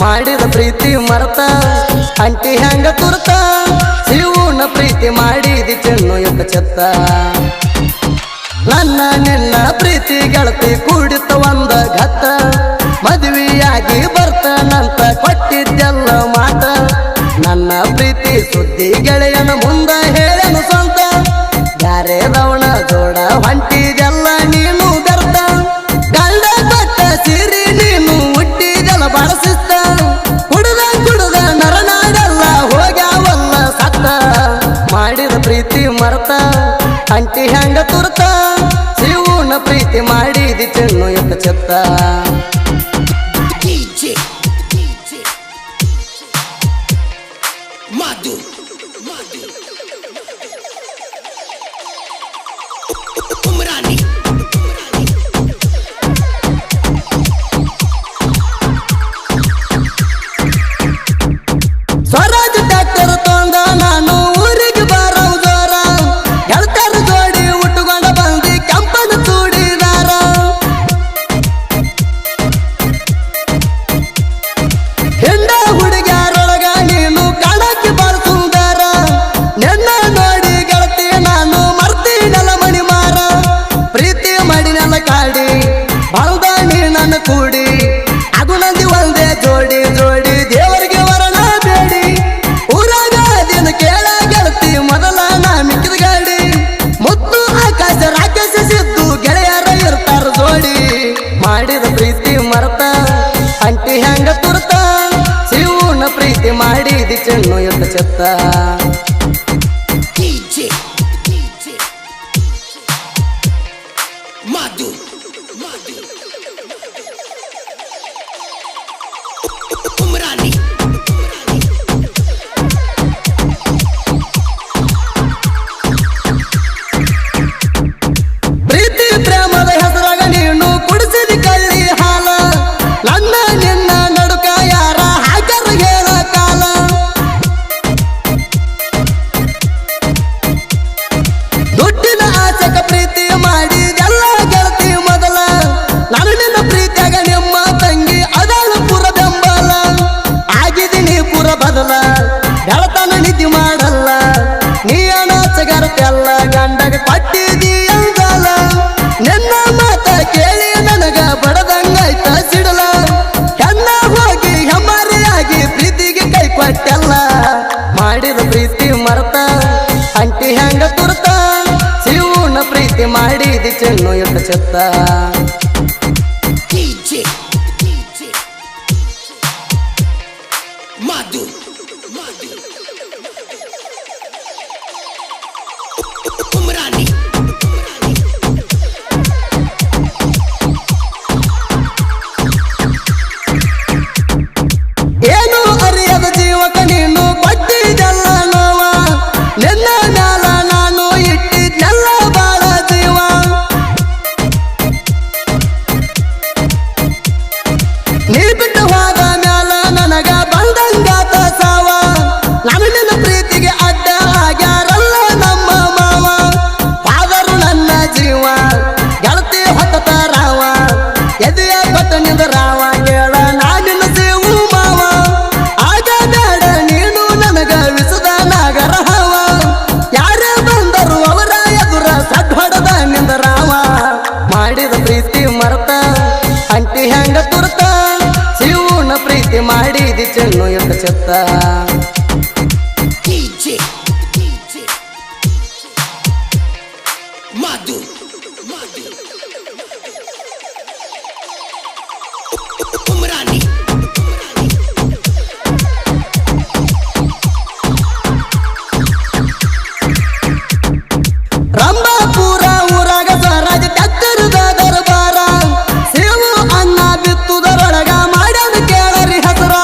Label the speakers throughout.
Speaker 1: ಮಾಡಿದ ಪ್ರೀತಿ ಮರತ ಅಂಟಿ ಹೆಂಗ ತುರ್ತ ಶಿವನ ಪ್ರೀತಿ ಮಾಡಿದಿ ಚೆನ್ನು ಯುಗ ಚೆತ್ತ ನನ್ನ ನಿನ್ನ ಪ್ರೀತಿ ಗೆಳತಿ ಕೂಡಿತ ಒಂದ ಘತ್ತ ಮದುವೆಯಾಗಿ ಬರ್ತಾನಂತ ಕೊಟ್ಟಿದ್ದೆಲ್ಲ ಮಾತ ನನ್ನ ಪ್ರೀತಿ ಸುದ್ದಿ ಗೆಳೆಯನ ಮುಂದ ಹೇಳನು ಸ್ವಂತ ಬ್ಯಾರೆ ರವಣ ಜೋಡ ಹೊಂಟಿದೆಲ್ಲ ನೀನು ಬೆರ್ತ ಗಂಡ ಕೊಟ್ಟ ಸಿರಿ ನೀನು ಹುಟ್ಟಿದೆಲ್ಲ ಬಳಸಿಸ್ತ ಕುಡುದ ನರನಾಡೆಲ್ಲ ಹೋಗ್ಯಾವಲ್ಲ ಸತ್ತ ಮಾಡಿದ ಪ್ರೀತಿ ಮರತ ಅಂಟಿ ಹೆಂಗ ತುರ್ತ ಶಿವನ ಪ್ರೀತಿ ಮಾಡಿದಿ ಚೆನ್ನು ಯುಗ ಚೆತ್ತ ಸ್ವರಾಜ್ ಟ್ಯಾಕ್ಟರ್ ತೊಂದ ನಾನು ಊರಿಗೆ ಬರೋ ಜೋರ ಗೆಳತರ ಜೋಡಿ ಉಟ್ಟುಕೊಂಡ ಬಂದಿ ಕೆಂಪನ ಚೂಡಿದಾರ ಹೆಂಡ ಹುಡುಗ್ಯಾರೊಳಗ ನೀನು ಕಾಣಕ್ಕೆ ಬಾಳ ಸುಂದರ ನೆನ್ನ ನೋಡಿ ಗೆಳತಿ ನಾನು ಮರ್ತೀನಲ್ಲ ಮಣಿ ಮಾರ ಪ್ರೀತಿ ಮಾಡಿನಲ್ಲ ಕಾಡಿ ಬಾಳ್ದ ನೀ ನನ್ನ ಕೂಡಿ ಅದು ನಂದಿ ಒಂದೇ ಜೋಡಿ ಜೋಡಿ ದೇವರಿಗೆ ವರಣ ಬೇಡಿ ಊರಾಗ ದಿನ ಕೇಳ ಗೆಳತಿ ಮೊದಲ ನಾ ಮಿಕ್ಕಿದ ಗಾಡಿ ಮುತ್ತು ಆಕಾಶ ರಾಕೇಶ ಸಿದ್ದು ಗೆಳೆಯರ ಇರ್ತಾರ ಜೋಡಿ ಮಾಡಿದ ಪ್ರೀತಿ ಮರತ ಅಂಟಿ ಹೆಂಗ ತುರ್ತ ಶಿವನ ಪ್ರೀತಿ ಮಾಡಿದಿ ಚೆನ್ನು ಯುಗ ಚೆತ್ತ ಪ್ರೀತಿ ಪ್ರೇಮದ ಹೆಸರಾಗ ನೀನು ಕುಡಿಸಿದಿ ಕಳ್ಳಿ ಹಾಲ ನನ್ನ ನಿನ್ನ ನಡುಕ ಯಾರ ಹಾಕರ ಹೇಳ ಕಾಲ ದುಡ್ಡಿನ ಆಸಕ ಪ್ರೀತಿ ಮಾಡಿದೆಲ್ಲ ಗೆಳತಿ ಮೊದಲ ನಾನು ನಿನ್ನ ಪ್ರೀತಿಯಾಗ ನಿಮ್ಮ ತಂಗಿ ಅದಳು ಪುರ ಬೆಂಬಲ ಆಗಿದ್ದೀನಿ ಪುರ ಬದಲ ಗೆಳತನ ನಿಧಿ ಮಾಡಲ್ಲ ನೀ ಅನಾಚಗಾರತೆಲ್ಲ ಗಂಡಗ ಕೊಟ್ಟಿದಿ ಅಂದಲ ನಿನ್ನ ಮಾತ ಕೇಳಿ ನನಗ ಬಡದಂಗಾಯ್ತ ಸಿಡಲ ಹೆಣ್ಣ ಹೋಗಿ ಹೆಮ್ಮಾರಿಯಾಗಿ ಪ್ರೀತಿಗೆ ಕೈ ಕೊಟ್ಟೆಲ್ಲ ಮಾಡಿದ ಪ್ರೀತಿ ಮರತ ಅಂಟಿ ಹೆಂಗ ತುರ್ತ ಶಿವನ ಪ್ರೀತಿ ಮಾಡಿದಿ ಚೆನ್ನು ಯುಗ ಚೆತ್ತ ಏನು ಅರಿಯದ ಜೀವಕ ನೀನು ಕೊಟ್ಟಿದ್ದೆಲ್ಲ ನೋವ ನಿನ್ನ ಮ್ಯಾಲ ನಾನು ಇಟ್ಟಿದ್ದೆಲ್ಲ ಬಾಳ ಜೀವ ನೀ ಬಿಟ್ಟು ಹೋದ ಮ್ಯಾಲ ನನಗ ಬಂದಂಗಾತ ಸಾವ ನಾನು ನಿನ್ನ ಪ್ರೀತಿಗೆ ಅಡ್ಡ ಆಗ್ಯಾರಲ್ಲ ನಮ್ಮ ಮಾವ ಆದರೂ ನನ್ನ ಜೀವ ಗೆಳತಿ ಹೊತ್ತ ರಾವ ಎದೆಯ ಕೊಟ್ಟ ನಿಂದ ರಾವ ಕೇಳ ನಾನಿನ ಸೇವು ಮಾವ ಆಗ ಬೇಡ ನೀನು ನನಗ ವಿಸದ ನಾಗರ ಹವ ಯಾರೇ ಬಂದರು ಅವರ ಎದುರ ಸಡ್ ಹೊಡೆದ ನಿಂದ ರಾವ ಮಾಡಿದ ಪ್ರೀತಿ ಮರತ ಅಂಟಿ ಹೆಂಗ ತುರ್ತ ಶಿವನ ಪ್ರೀತಿ ಮಾಡಿದಿ ಚೆನ್ನು ಯುಗ ಚೆತ್ತ ರಂಭಾಪುರ ಊರಾಗ ಸ್ವರಾಜ್ ಟ್ಯಾಕ್ಟರ್ದ ದರ್ಬಾರ ಸೇವು ಅನ್ನ ಬಿತ್ತುದರೊಳಗ ಮಾಡ್ಯಾನ ಕೇಳರಿ ಹೆಸರ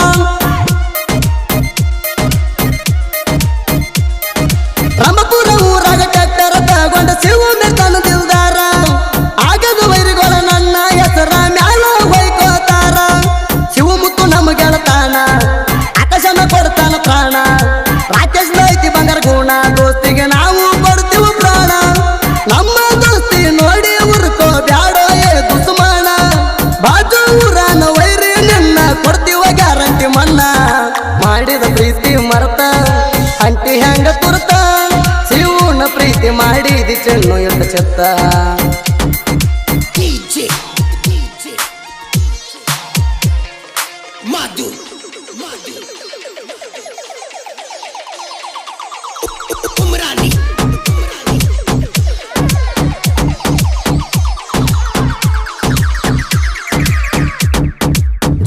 Speaker 1: ಮನ್ನ ಮಾಡಿದ ಪ್ರೀತಿ ಮರತ ಅಂಟಿ ಹೆಂಗ ತುರ್ತ ಶಿವನ ಪ್ರೀತಿ ಮಾಡಿದಿ ಚೆನ್ನು ಎಟ್ಟ ಚೆತ್ತ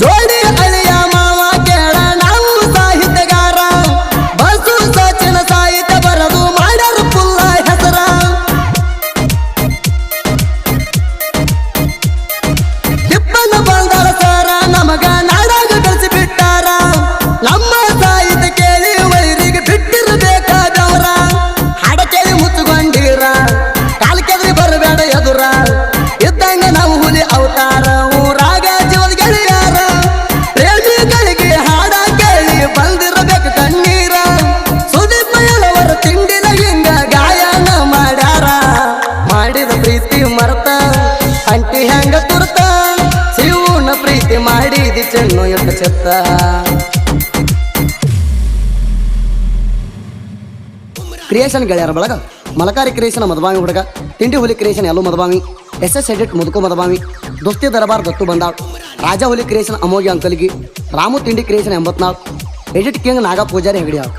Speaker 1: ಜೋಡಿ ಅಳಿಯ ಮಾವ ಕೇಳ ನಾವು ಸಾಹಿತ್ಯಗಾರ ಬಸು ಸಚಿನ ಸಾಹಿತ್ಯ ಬರದು ಮಾಡ್ಯಾರ ಪುಲ್ಲ ಹೆಸರ ತಿಪ್ಪನ ಬಂದಾರ ಸರ ನಮಗ ನಾಡಾಗ ಕಳಿಸಿ ಬಿಟ್ಟಾರ ನಮ್ಮ ಸಾಹಿತ್ಯ ಕೇಳಿ ವೈರಿಗೆ ಬಿಟ್ಟಿರಬೇಕಾದವರ ಹಾಡ ಕೇಳಿ ಮುಚ್ಚುಗೊಂಡೀರ ಕಾಲ್ ಕೆದ್ರಿ ಬರಬೇಡ ಎದುರ ಇದ್ದಂಗ ನಾವು ಹುಲಿ ಅವತಾರ ಊರಾಗ ಜೀವದ ಗೆಳೆಯಾರ ಪ್ರೇಮಿಗಳಿಗೆ ಹಾಡ ಕೇಳಿ ಬಂದಿರಬೇಕು ಕಣ್ಣೀರ ಸುದೀಪ ಎಳವರ ತಿಂಡಿನ ಹಿಂಗ ಗಾಯನ ಮಾಡ್ಯಾರ ಮಾಡಿದ ಪ್ರೀತಿ ಮರತ ಅಂಟಿ ಹೆಂಗ ತುರ್ತ ಶಿವನ ಪ್ರೀತಿ ಮಾಡಿದಿ ಚೆನ್ನು ಎಟ್ಟ ಚೆತ್ತ ಕ್ರಿಯೇಷನ್ ಗೆಳೆಯರ ಬಳಗ ಮಲಕಾರಿ ಕ್ರಿಯೇಷನ್ ಮದಬಾವಿ ಹುಡುಗ ತಿಂಡಿ ಹುಲಿ ಕ್ರಿಯೇಷನ್ ಎಲ್ಲೂ ಮದಬಾವಿ SS ಎಡಿಟ್ ಮುದುಕು ಮದಬಾವಿ ದೋಸ್ತಿ ದರಬಾರ್ ದತ್ತು ಬಂದಾಳ್ ರಾಜ ಹುಲಿ ಕ್ರಿಯೇಷನ್ ಅಮೋಗಿ ಅಂಕಲ್ಗಿ ರಾಮು ತಿಂಡಿ ಕ್ರಿಯೇಷನ್ 84 ಎಡಿಟ್ ಕಿಂಗ್ ನಾಗ ಪೂಜಾರಿ ಹೆಗಡಿಯಾಳ್